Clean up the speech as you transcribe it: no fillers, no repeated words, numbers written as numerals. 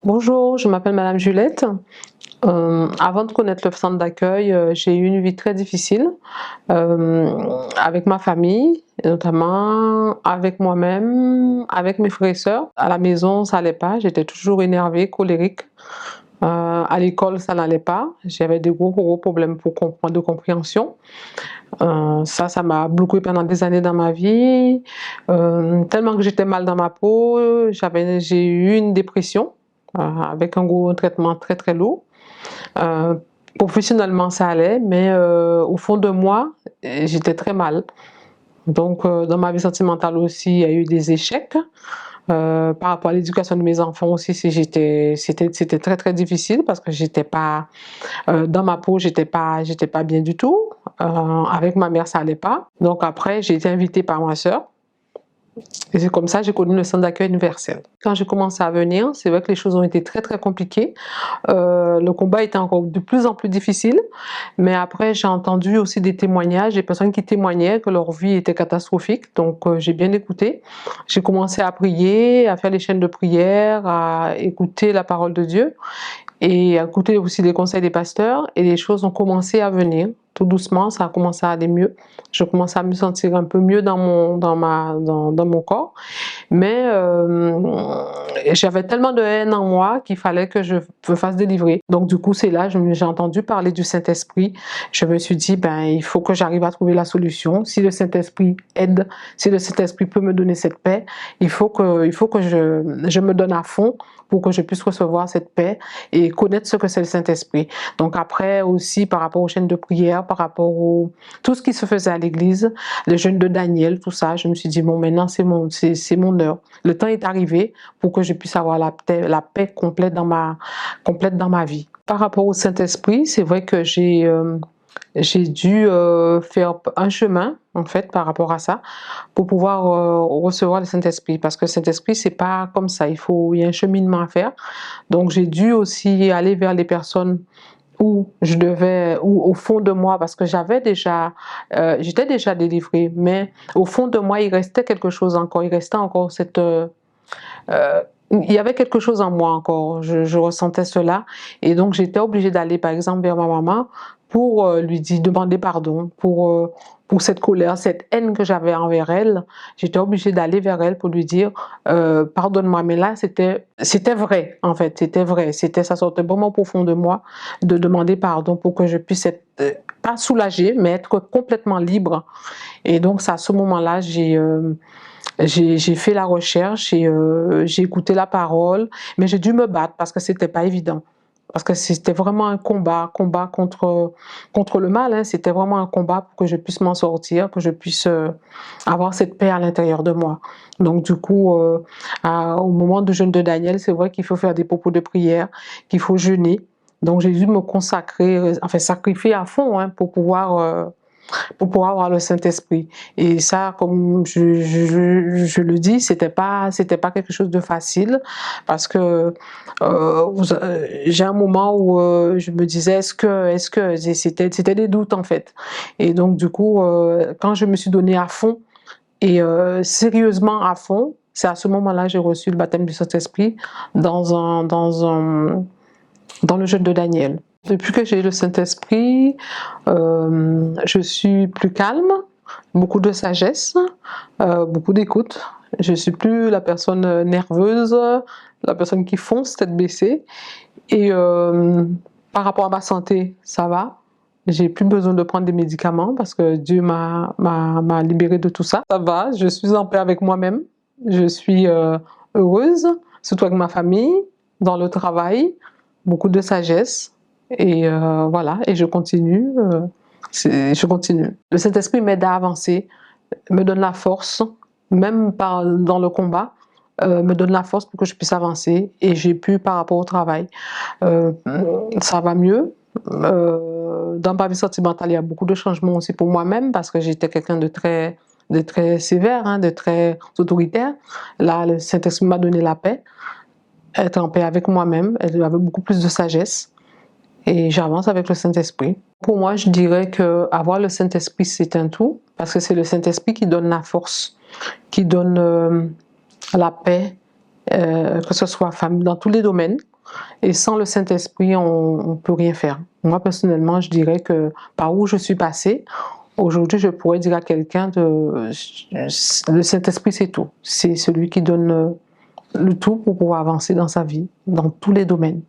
Bonjour, je m'appelle Madame Juliette. Avant de connaître le centre d'accueil, j'ai eu une vie très difficile avec ma famille, et notamment avec moi-même, avec mes frères et sœurs. À la maison, ça n'allait pas, j'étais toujours énervée, colérique. À l'école, ça n'allait pas, j'avais des gros problèmes pour comprendre, de compréhension. Ça m'a bloqué pendant des années dans ma vie. Tellement que j'étais mal dans ma peau, j'ai eu une dépression avec un gros traitement très lourd. Euh, Professionnellement, ça allait, mais au fond de moi, j'étais très mal. Donc, dans ma vie sentimentale aussi, il y a eu des échecs. Par rapport à l'éducation de mes enfants aussi, c'était très difficile parce que j'étais pas dans ma peau, j'étais pas bien du tout. Avec ma mère, ça allait pas. Donc après, j'ai été invitée par ma sœur. Et c'est comme ça que j'ai connu le centre d'accueil universel. Quand j'ai commencé à venir, c'est vrai que les choses ont été très compliquées. Le combat était encore de plus en plus difficile. Mais après, j'ai entendu aussi des témoignages, des personnes qui témoignaient que leur vie était catastrophique. Donc, j'ai bien écouté. J'ai commencé à prier, à faire les chaînes de prière, à écouter la parole de Dieu et à écouter aussi les conseils des pasteurs. Et les choses ont commencé à venir. Tout doucement, ça a commencé à aller mieux. Je commençais à me sentir un peu mieux dans mon corps. Mais j'avais tellement de haine en moi qu'il fallait que je me fasse délivrer. Donc du coup, c'est là, j'ai entendu parler du Saint-Esprit. Je me suis dit, ben, il faut que j'arrive à trouver la solution. Si le Saint-Esprit aide, si le Saint-Esprit peut me donner cette paix, il faut que je me donne à fond pour que je puisse recevoir cette paix et connaître ce que c'est le Saint-Esprit. Donc après aussi, par rapport aux chaînes de prière, par rapport à tout ce qui se faisait à l'église, le jeûne de Daniel, tout ça, je me suis dit, bon, maintenant c'est mon heure. Le temps est arrivé pour que je puisse avoir la paix complète dans ma vie. Par rapport au Saint-Esprit, c'est vrai que j'ai dû faire un chemin en fait par rapport à ça pour pouvoir recevoir le Saint-Esprit, parce que le Saint-Esprit c'est pas comme ça, il y a un cheminement à faire. Donc j'ai dû aussi aller vers les personnes ou au fond de moi, parce que j'étais déjà délivrée, mais au fond de moi, il restait quelque chose encore, il restait encore il y avait quelque chose en moi encore, je ressentais cela, et donc j'étais obligée d'aller par exemple vers ma maman pour demander pardon pour cette colère, cette haine que j'avais envers elle. J'étais obligée d'aller vers elle pour lui dire pardonne-moi. Mais là, c'était vrai, en fait, c'était vrai. Ça sortait vraiment profond de moi de demander pardon pour que je puisse être, pas soulagée, mais être complètement libre. Et donc, c'est à ce moment-là, j'ai fait la recherche et j'ai écouté la parole, mais j'ai dû me battre parce que c'était pas évident. Parce que c'était vraiment un combat contre le mal, hein. C'était vraiment un combat pour que je puisse m'en sortir, que je puisse avoir cette paix à l'intérieur de moi. Donc du coup, au moment du jeûne de Daniel, c'est vrai qu'il faut faire des propos de prière, qu'il faut jeûner. Donc j'ai dû me consacrer, enfin sacrifier à fond, hein, pour pouvoir avoir le Saint-Esprit. Et ça, comme je le dis, c'était pas quelque chose de facile, parce que j'ai un moment où je me disais est-ce que c'était des doutes en fait. Et donc du coup, quand je me suis donnée à fond et sérieusement à fond, c'est à ce moment-là que j'ai reçu le baptême du Saint-Esprit dans le jeûne de Daniel. Depuis que j'ai le Saint-Esprit, je suis plus calme, beaucoup de sagesse, beaucoup d'écoute. Je suis plus la personne nerveuse, la personne qui fonce tête baissée. Et par rapport à ma santé, ça va. J'ai plus besoin de prendre des médicaments parce que Dieu m'a libérée de tout ça. Ça va, je suis en paix avec moi-même. Je suis heureuse, surtout avec ma famille, dans le travail, beaucoup de sagesse. Et voilà, et je continue. Je continue. Le Saint-Esprit m'aide à avancer, me donne la force, même dans le combat, me donne la force pour que je puisse avancer. Et j'ai pu, par rapport au travail, euh, ça va mieux. Dans ma vie sentimentale, il y a beaucoup de changements aussi pour moi-même, parce que j'étais quelqu'un de très sévère, hein, de très autoritaire. Là, le Saint-Esprit m'a donné la paix, être en paix avec moi-même, avec beaucoup plus de sagesse. Et j'avance avec le Saint-Esprit. Pour moi, je dirais que avoir le Saint-Esprit, c'est un tout, parce que c'est le Saint-Esprit qui donne la force, qui donne la paix, que ce soit dans tous les domaines. Et sans le Saint-Esprit, on ne peut rien faire. Moi, personnellement, je dirais que par où je suis passée, aujourd'hui, je pourrais dire à quelqu'un le Saint-Esprit, c'est tout. C'est celui qui donne le tout pour pouvoir avancer dans sa vie, dans tous les domaines.